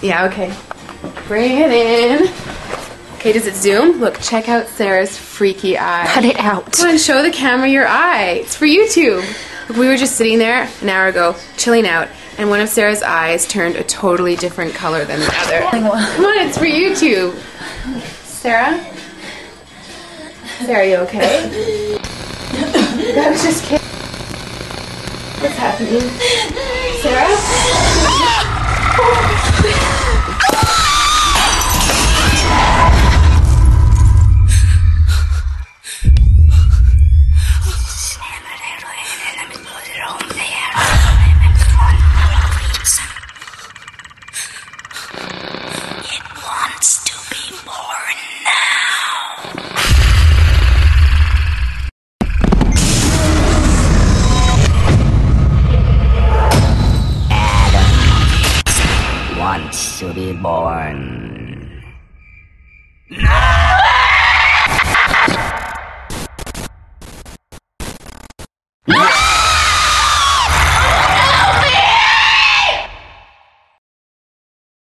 Yeah, okay. Bring it in. Okay, does it zoom? Look, check out Sarah's freaky eye. Cut it out. Come on, show the camera your eye. It's for YouTube. Look, we were just sitting there an hour ago, chilling out, and one of Sarah's eyes turned a totally different color than the other. Come on, it's for YouTube. Sarah? Sarah, you okay? I was just kidding. What's happening? Sarah? It wants to be born now. Adam wants to be born.